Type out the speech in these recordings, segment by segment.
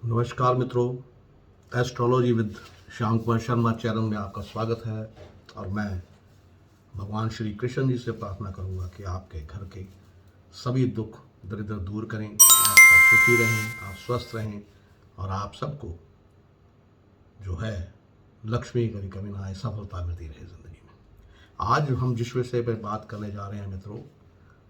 नमस्कार मित्रों, astrology with Shyam Kumar Sharma channel में आपका स्वागत है। और मैं भगवान श्री कृष्ण जी से प्रार्थना करूंगा कि आपके घर के सभी दुख दरिद्र दूर करें, आप सब सुखी रहें, आप स्वस्थ रहें और आप सबको जो है लक्ष्मी कभी कभी ना आए, सफलता मिलती रहे ज़िंदगी में। आज हम जिस विषय पर बात करने जा रहे हैं मित्रों,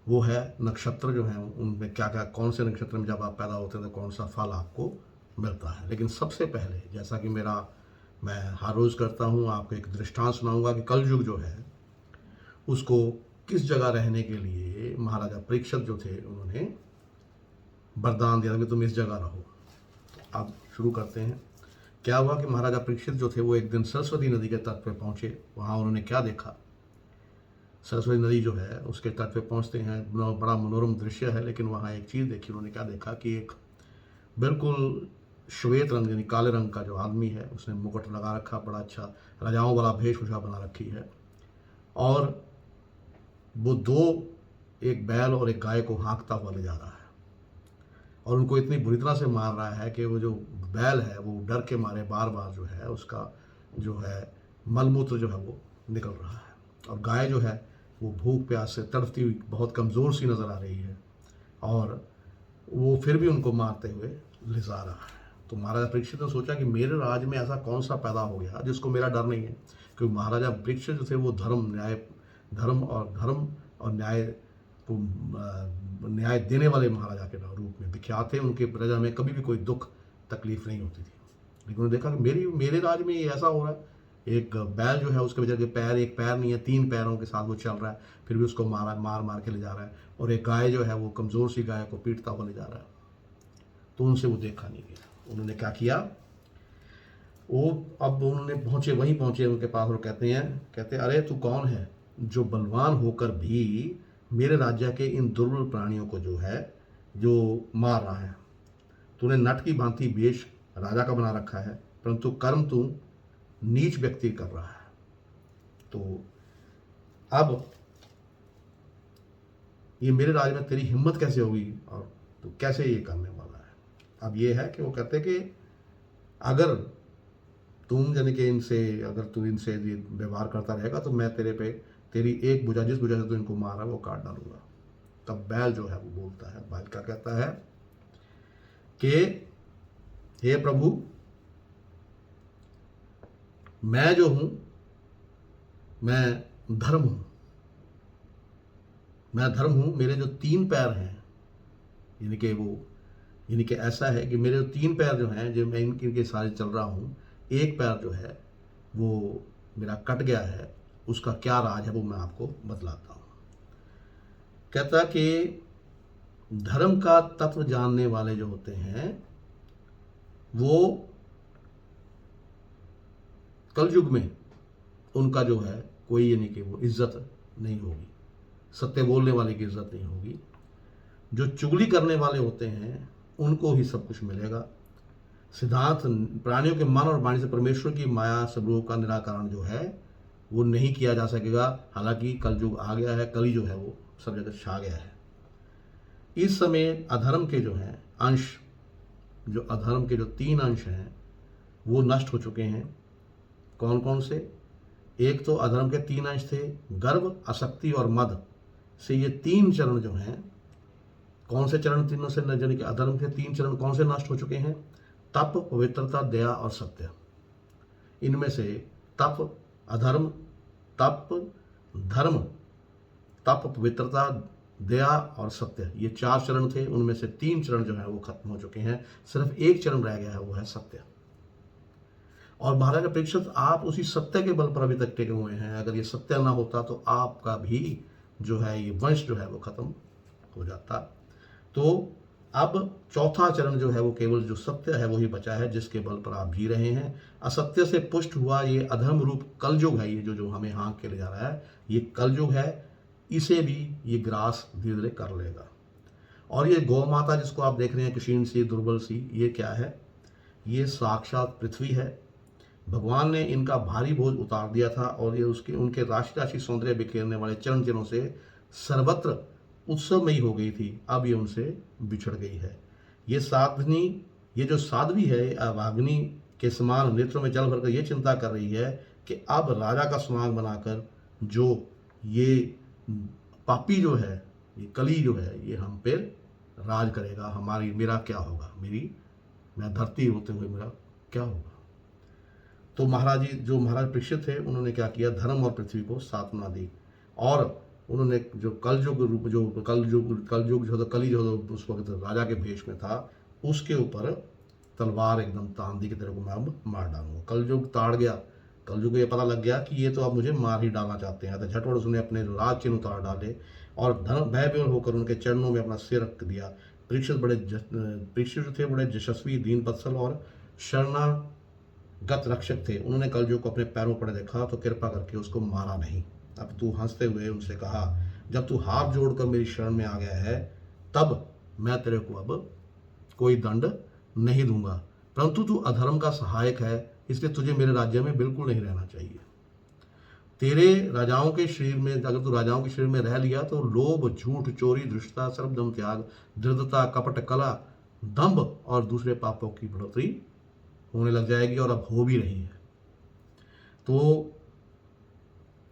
वो है नक्षत्र जो हैं उनमें क्या क्या, कौन से नक्षत्र में जब आप पैदा होते हैं तो कौन सा फल आपको मिलता है। लेकिन सबसे पहले, जैसा कि मैं हर रोज़ करता हूँ, आपको एक दृष्टांत सुनाऊंगा कि कलयुग जो है उसको किस जगह रहने के लिए महाराजा परीक्षित जो थे उन्होंने वरदान दिया कि तुम इस जगह रहो। तो अब शुरू करते हैं। क्या हुआ कि महाराजा परीक्षित जो थे वो एक दिन सरस्वती नदी के तट पर पहुँचे। वहाँ उन्होंने क्या देखा, सरस्वती नदी जो है उसके तट पे पहुंचते हैं, बड़ा मनोरम दृश्य है। लेकिन वहाँ एक चीज़ देखी उन्होंने, क्या देखा कि एक बिल्कुल श्वेत रंग यानी काले रंग का जो आदमी है, उसने मुकुट लगा रखा, बड़ा अच्छा राजाओं वाला वेशभूषा बना रखी है, और वो एक बैल और एक गाय को हाँकता हुआ ले जा रहा है और उनको इतनी बुरी तरह से मार रहा है कि वो जो बैल है वो डर के मारे बार बार जो है उसका जो है मलमूत्र जो है वो निकल रहा है, और गाय जो है वो भूख प्यास से तड़पती हुई बहुत कमज़ोर सी नज़र आ रही है, और वो फिर भी उनको मारते हुए ले जा रहा है। तो महाराजा परीक्षित ने सोचा कि मेरे राज में ऐसा कौन सा पैदा हो गया जिसको मेरा डर नहीं है, क्योंकि महाराजा परीक्षित जो थे वो धर्म और न्याय को न्याय देने वाले महाराजा के रूप में विख्यात थे। उनके प्रजा में कभी भी कोई दुख तकलीफ नहीं होती थी। लेकिन उन्होंने देखा कि मेरे राज में ये ऐसा हो रहा है, एक बैल जो है उसके बेचारे के एक पैर नहीं है, 3 पैरों के साथ वो चल रहा है, फिर भी उसको मार के ले जा रहा है, और एक गाय जो है वो कमज़ोर सी गाय को पीटता हुआ ले जा रहा है। तो उनसे वो देखा नहीं गया। उन्होंने क्या किया, अब उन्होंने वहीं पहुंचे उनके पास, और कहते अरे तू कौन है जो बलवान होकर भी मेरे राज्य के इन दुर्बल प्राणियों को जो मार रहा है। तूने नट की भांति वेश राजा का बना रखा है, परंतु कर्म तू नीच व्यक्ति कर रहा है। तो अब ये मेरे राज में तेरी हिम्मत कैसे होगी, और तू कैसे ये करने वाला है। अब ये है कि वो कहते कि अगर तुम अगर तू इनसे व्यवहार करता रहेगा तो मैं तेरी एक भुजा, जिस भुजा से तू इनको मारा वो काट डालूंगा। तब बैल जो है वो बोलता है, बैल क्या कहता है कि हे प्रभु, मैं जो हूं मैं धर्म हूं, मेरे जो 3 पैर हैं, यानी कि ऐसा है कि मेरे जो 3 पैर जो हैं, जो मैं इनके सारे चल रहा हूं, एक पैर जो है वो मेरा कट गया है, उसका क्या राज है वो मैं आपको बतलाता हूं। कहता कि धर्म का तत्व जानने वाले जो होते हैं वो कलयुग में उनका जो है कोई यानी कि वो इज्जत नहीं होगी, सत्य बोलने वाले की इज्जत नहीं होगी। जो चुगली करने वाले होते हैं उनको ही सब कुछ मिलेगा। सिद्धांत प्राणियों के मन और वाणी से परमेश्वर की माया स्वरूप का निराकरण जो है वो नहीं किया जा सकेगा। हालांकि कलयुग आ गया है, कली जो है वो सब जगह छा गया है। इस समय अधर्म के जो हैं अंश, जो अधर्म के जो 3 अंश हैं वो नष्ट हो चुके हैं। कौन कौन से? एक तो अधर्म के 3 अंश थे, गर्व, आसक्ति और मद से ये 3 चरण जो हैं, कौन से चरण तीनों से, यानी कि अधर्म के 3 चरण कौन से नष्ट हो चुके हैं? तप, पवित्रता, दया और सत्य। इनमें से तप, अधर्म, तप, धर्म, तप, पवित्रता, दया और सत्य, ये 4 चरण थे। उनमें से 3 चरण जो है वो खत्म हो चुके हैं, सिर्फ एक चरण रह गया है, वो है सत्य। और महाराजा परीक्षित, आप उसी सत्य के बल पर अभी तक टिके हुए हैं। अगर ये सत्य ना होता तो आपका भी जो है ये वंश जो है वो खत्म हो जाता। तो अब 4था चरण जो है वो केवल जो सत्य है वही बचा है, जिसके बल पर आप जी रहे हैं। असत्य से पुष्ट हुआ ये अधर्म रूप कलयुग है, ये जो हमें हाँक के ले जा रहा है, ये कलयुग है। इसे भी ये ग्रास धीरे धीरे कर लेगा। और ये गौ माता जिसको आप देख रहे हैं, क्षीण सी, दुर्बल सी, ये क्या है? ये साक्षात पृथ्वी है। भगवान ने इनका भारी बोझ उतार दिया था, और ये उनके राशि राशि सौंदर्य बिखेरने वाले चरण चिन्हों से सर्वत्र उत्सवमयी हो गई थी। अब ये उनसे बिछड़ गई है। ये साधनी ये जो साध्वी है अब अग्नि के समान नेत्रों में जल भरकर ये चिंता कर रही है कि अब राजा का सुनाग बनाकर जो ये पापी जो है, ये कली जो है, ये हम पे राज करेगा, मेरा क्या होगा, मैं धरती होते हुए मेरा क्या होगा। तो महाराज परीक्षित थे, उन्होंने क्या किया, धर्म और पृथ्वी को सांत्वना दी और उन्होंने जो कलयुग रूप जो कलयुग जो था, कली जो उस वक्त राजा के भेष में था, उसके ऊपर तलवार एकदम तान दी कि तेरे को मैं अब मार डालूंगा। कलयुग ताड़ गया, कलयुग को ये पता लग गया कि ये तो अब मुझे मार ही डालना चाहते हैं। तो झटपट उसने अपने राज चिन्ह उतार डाले और धर्म भयविह्वल होकर उनके चरणों में अपना सिर रख दिया। परीक्षित जो थे बड़े यशस्वी, दीन वत्सल और शरणागत रक्षक थे। उन्होंने कलयुग को अपने पैरों पर देखा तो कृपा करके उसको मारा नहीं। अब तू हंसते हुए उनसे कहा, जब तू हाथ जोड़कर मेरी शरण में आ गया है तब मैं तेरे को अब कोई दंड नहीं दूंगा, परंतु तू अधर्म का सहायक है, इसलिए तुझे मेरे राज्य में बिल्कुल नहीं रहना चाहिए। तेरे राजाओं के शरीर में, अगर तू राजाओं के शरीर में रह लिया तो लोभ, झूठ, चोरी, दुष्टता, सर्वदम त्याग, दृढ़ता, कपट, कला, दंभ और दूसरे पापों की बढ़ोतरी होने लग जाएगी और अब हो भी रही है। तो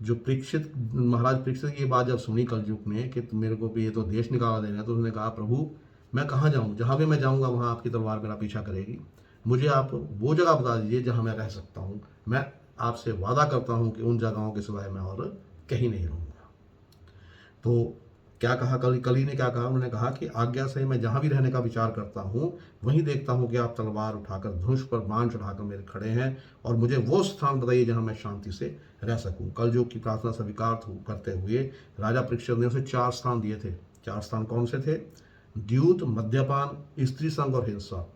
जो महाराज परीक्षित की ये बात जब सुनी कलयुग ने कि मेरे को भी ये तो देश निकाला देना है, तो उसने कहा, प्रभु मैं कहाँ जाऊँ, जहाँ भी मैं जाऊँगा वहाँ आपकी तलवार मेरा पीछा करेगी। मुझे आप वो जगह बता दीजिए जहाँ मैं रह सकता हूँ। मैं आपसे वादा करता हूँ कि उन जगहों के सिवाय मैं और कहीं नहीं रहूँगा। तो क्या कहा कली ने क्या कहा, उन्होंने कहा कि आज्ञा से मैं जहाँ भी रहने का विचार करता हूँ वहीं देखता हूँ कि आप तलवार उठाकर धनुष पर बाण चढ़ाकर मेरे खड़े हैं और मुझे वो स्थान बताइए जहाँ मैं शांति से रह सकूँ। कलयुग की प्रार्थना स्वीकार करते हुए राजा परीक्षित ने उसे 4 स्थान दिए थे। 4 स्थान कौन से थे? द्यूत, मद्यपान, स्त्री संग और हिंसा।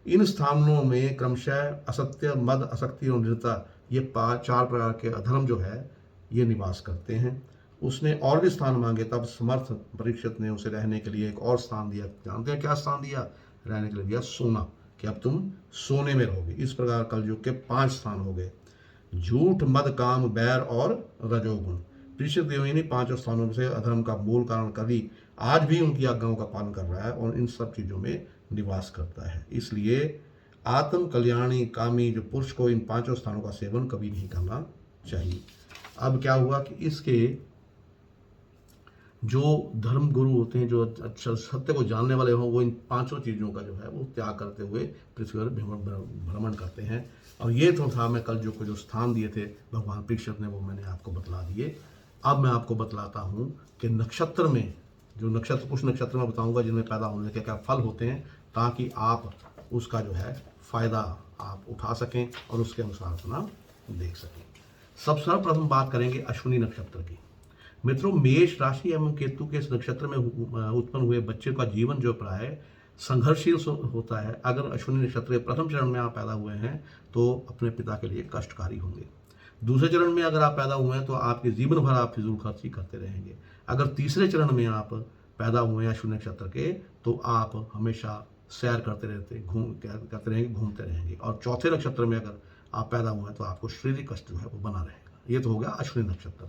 इन स्थानों में क्रमशः असत्य, मद, आसक्ति और निर्ता, ये 4 प्रकार के अधर्म जो है ये निवास करते हैं। उसने और भी स्थान मांगे, तब समर्थ परीक्षित ने उसे रहने के लिए एक और स्थान दिया। जानते हैं क्या स्थान दिया? रहने के लिए दिया सोना, कि अब तुम सोने में रहोगे। इस प्रकार कलयुग के 5 स्थान हो गए, झूठ, मद, काम, बैर और रजोगुण। परीक्षित देव इन्हीं 5 स्थानों से अधर्म का मूल कारण कली आज भी उनकी आज्ञाओं का पालन कर रहा है और इन सब चीज़ों में निवास करता है। इसलिए आत्म कल्याणी कामी जो पुरुष को इन 5 स्थानों का सेवन कभी नहीं करना चाहिए। अब क्या हुआ कि इसके जो धर्म गुरु होते हैं, जो सत्य को जानने वाले हों, वो इन 5 चीज़ों का जो है वो त्याग करते हुए पृथ्वी पर भ्रमण करते हैं। और ये तो था मैं कलयुग को जो स्थान दिए थे भगवान परीक्षित ने, वो मैंने आपको बतला दिए। अब मैं आपको बतलाता हूँ कि नक्षत्र में जो नक्षत्र, कुछ नक्षत्र में बताऊँगा जिनमें पैदा होने के क्या फल होते हैं, ताकि आप उसका जो है फ़ायदा आप उठा सकें और उसके अनुसार अपना देख सकें। सब सर्वप्रथम बात करेंगे अश्विनी नक्षत्र की। मित्रों, मेष राशि एवं केतु के इस नक्षत्र में उत्पन्न हुए बच्चे का जीवन जो प्राय संघर्षशील होता है। अगर अश्विनी नक्षत्र के प्रथम चरण में आप पैदा हुए हैं तो अपने पिता के लिए कष्टकारी होंगे। दूसरे चरण में अगर आप पैदा हुए हैं तो आपके जीवन भर आप फिजूल खर्ची करते रहेंगे। अगर तीसरे चरण में आप पैदा हुए हैं अश्विनी नक्षत्र के, तो आप हमेशा सैर करते रहेंगे, घूमते रहेंगे। और चौथे नक्षत्र में अगर आप पैदा हुए हैं तो आपको शारीरिक कष्ट जो है वो बना रहेगा। ये तो हो गया अश्विनी नक्षत्र।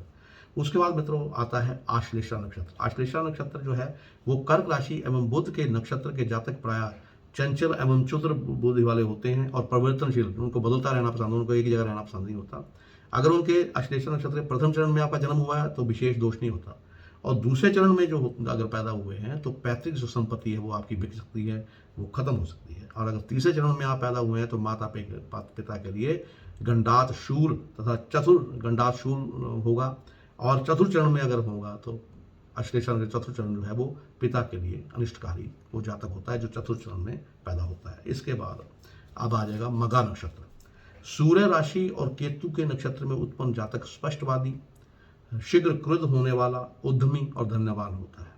उसके बाद मित्रों आता है आश्लेषा नक्षत्र। आश्लेषा नक्षत्र जो है वो कर्क राशि एवं बुध के नक्षत्र के जातक प्राय चंचल एवं क्षुद्र बुद्धि वाले होते हैं और परिवर्तनशील, उनको बदलता रहना पसंद, उनको एक ही जगह रहना पसंद नहीं होता। अगर उनके आश्लेषा नक्षत्र के प्रथम चरण में आपका जन्म हुआ है तो विशेष दोष नहीं होता, और दूसरे चरण में जो अगर पैदा हुए हैं तो पैतृक जो संपत्ति है वो आपकी बिक सकती है, वो खत्म हो सकती है। और अगर तीसरे चरण में आप पैदा हुए हैं तो माता पिता के लिए गंडात शूल तथा गंडात शूल होगा। और चतुर्थ चरण में अगर होगा तो अश्लेषा के चतुर्थ चरण जो है वो पिता के लिए अनिष्टकारी वो जातक होता है जो चतुर्थ चरण में पैदा होता है। इसके बाद अब आ जाएगा मगा नक्षत्र। सूर्य राशि और केतु के नक्षत्र में उत्पन्न जातक स्पष्टवादी, शीघ्र क्रुद्ध होने वाला, उद्यमी और धन्यवान होता है।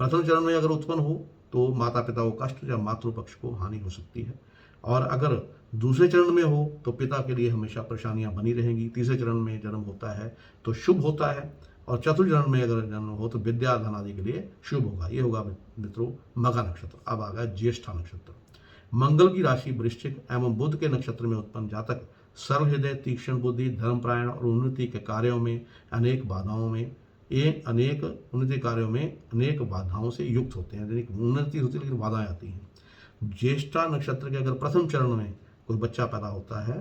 प्रथम चरण में अगर उत्पन्न हो तो माता पिता को कष्ट या मातृपक्ष को हानि हो सकती है। और अगर दूसरे चरण में हो तो पिता के लिए हमेशा परेशानियां बनी रहेंगी। तीसरे चरण में जन्म होता है तो शुभ होता है, और चतुर्थ चरण में अगर जन्म हो तो विद्या धन आदि के लिए शुभ होगा। ये होगा मित्रों मगा नक्षत्र। अब आ गया ज्येष्ठा नक्षत्र। मंगल की राशि वृश्चिक एवं बुध के नक्षत्र में उत्पन्न जातक सरल हृदय, तीक्ष्ण बुद्धि, धर्मपरायण और उन्नति के कार्यों में अनेक बाधाओं से युक्त होते हैं। उन्नति होती है लेकिन बाधाएं आती हैं। ज्येष्ठा नक्षत्र के अगर प्रथम चरण में कोई बच्चा पैदा होता है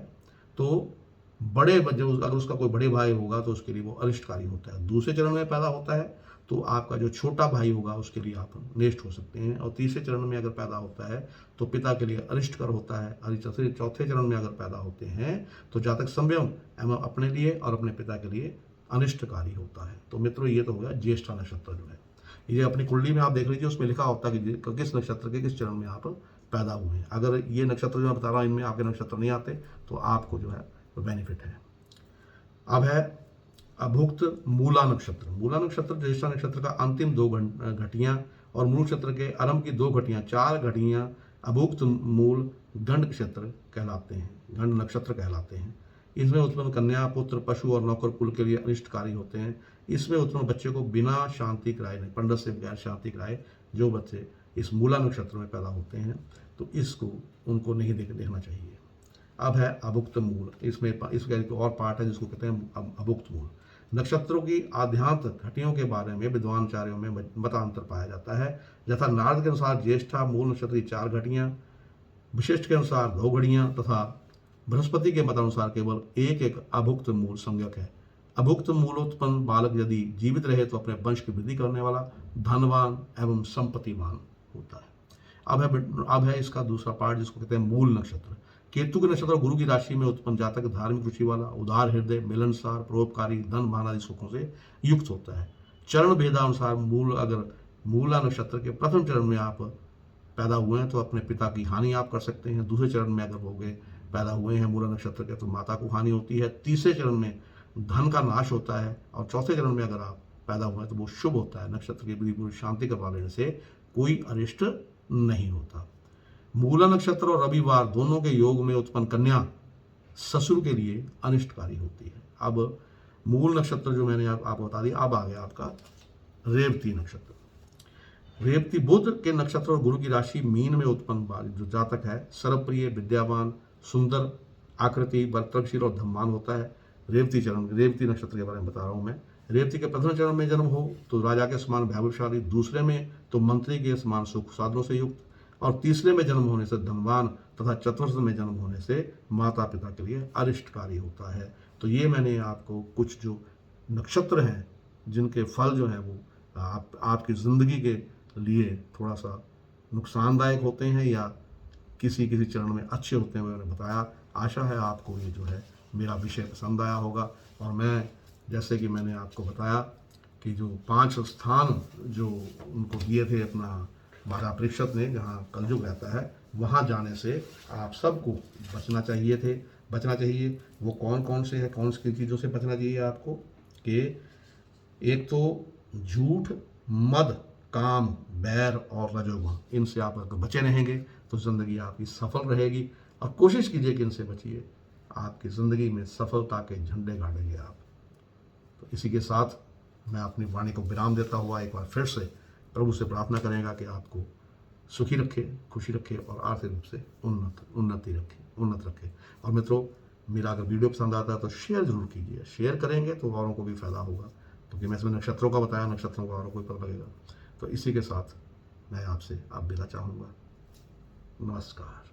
तो बड़े बच्चे, अगर उसका कोई बड़े भाई होगा तो उसके लिए वो अनिष्टकारी होता है। दूसरे चरण में पैदा होता है तो आपका जो छोटा भाई होगा उसके लिए आप नेष्ट हो सकते हैं। और तीसरे चरण में अगर पैदा होता है तो पिता के लिए अरिष्टकर होता है। और चौथे चरण में अगर पैदा होते हैं तो जातक संयम एवं अपने लिए और अपने पिता के लिए अनिष्टकारी होता है। तो मित्रों, ये तो हो गया ज्येष्ठा नक्षत्र जो है। ये अपनी कुंडली में आप देख लीजिए, उसमें लिखा होता है कि किस नक्षत्र के किस चरण में आप पैदा हुए हैं। अगर ये नक्षत्र जो मैं बता रहा हूँ इनमें आपके नक्षत्र नहीं आते तो आपको जो है बेनिफिट है। अब है अभुक्त मूला नक्षत्र। मूला नक्षत्र ज्येष्ठा नक्षत्र का अंतिम 2 घटियां और मूल नक्षत्र के आरंभ की 2 घटियां, 4 घटियां अभुक्त मूल गंड क्षेत्र कहलाते हैं, गंड नक्षत्र कहलाते हैं। इसमें उत्पन्न कन्या, पुत्र, पशु और नौकर कुल के लिए अनिष्टकारी होते हैं। इसमें उत्पन्न बच्चे को बिना शांति कराए, नहीं पंडित से बगैर शांति कराए जो बच्चे इस मूला नक्षत्र में पैदा होते हैं तो इसको उनको नहीं देखना चाहिए। अब है अभुक्त मूल। इसमें इसका एक और पार्ट है जिसको कहते हैं अभुक्त मूल। नक्षत्रों की आध्यांत घटियों के बारे में विद्वानाचार्यों में मतांतर पाया जाता है। यथा नारद के अनुसार ज्येष्ठा मूल नक्षत्र की 4 घटियां, विशिष्ट के अनुसार 2 घड़ियां तथा बृहस्पति के मतानुसार केवल एक अभुक्त मूल संज्ञक है। अभुक्त मूलोत्पन्न बालक यदि जीवित रहे तो अपने वंश की वृद्धि करने वाला, धनवान एवं संपत्तिवान होता है। अब है इसका दूसरा पार्ट जिसको कहते हैं मूल नक्षत्र। केतु के नक्षत्र गुरु की राशि में उत्पन्न जातक धार्मिक रुचि वाला, उदार हृदय, मिलनसार, परोपकारी, धन मान आदि सुखों से युक्त होता है। चरण भेदानुसार मूला नक्षत्र के प्रथम चरण में आप पैदा हुए हैं तो अपने पिता की हानि आप कर सकते हैं। दूसरे चरण में अगर पैदा हुए हैं मूला नक्षत्र के तो माता को हानि होती है। तीसरे चरण में धन का नाश होता है और चौथे चरण में अगर आप पैदा हुए हैं तो वो शुभ होता है। नक्षत्र की पूरी शांति करवा लेने से कोई अरिष्ट नहीं होता। मूला नक्षत्र और रविवार दोनों के योग में उत्पन्न कन्या ससुर के लिए अनिष्टकारी होती है। अब मूल नक्षत्र जो मैंने आपको बता दिया, अब आ गया आपका रेवती नक्षत्र। रेवती बुध के नक्षत्र और गुरु की राशि मीन में उत्पन्न जो जातक है सर्वप्रिय, विद्यावान, सुंदर आकृति, बर्तकशील और धम्मान होता है। रेवती नक्षत्र के बारे में बता रहा हूं मैं। रेवती के प्रथम चरण में जन्म हो तो राजा के समान वैभवशाली, दूसरे में तो मंत्री के समान सुख साधनों से युक्त और तीसरे में जन्म होने से धनवान तथा चतुर्थ में जन्म होने से माता पिता के लिए अरिष्टकारी होता है। तो ये मैंने आपको कुछ जो नक्षत्र हैं जिनके फल जो हैं वो आपकी ज़िंदगी के लिए थोड़ा सा नुकसानदायक होते हैं या किसी चरण में अच्छे होते हैं मैंने बताया। आशा है आपको ये जो है मेरा विषय पसंद आया होगा। और मैं जैसे कि मैंने आपको बताया कि जो 5 स्थान जो उनको दिए थे अपना महाराज परीक्षित ने, जहाँ कलयुग रहता है वहाँ जाने से आप सबको बचना चाहिए। वो कौन कौन से है, कौन सी चीज़ों से बचना चाहिए आपको कि एक तो झूठ, मद, काम, बैर और रजोगुण, इनसे आप अगर बचे रहेंगे तो ज़िंदगी आपकी सफल रहेगी। और कोशिश कीजिए कि इनसे बचिए, आपकी ज़िंदगी में सफलता के झंडे गाड़ेंगे आप। तो इसी के साथ मैं अपनी वाणी को विराम देता हुआ एक बार फिर से प्रभु से प्रार्थना करेंगे कि आपको सुखी रखे, खुशी रखे और आर्थिक रूप से उन्नत रखे। और मित्रों, मेरा अगर वीडियो पसंद आता है तो शेयर जरूर कीजिए। शेयर करेंगे तो औरों को भी फायदा होगा, क्योंकि मैं इसमें नक्षत्रों का बताया, नक्षत्रों का औरों को भी पता लगेगा। तो इसी के साथ मैं आपसे अब विदा चाहूँगा। नमस्कार।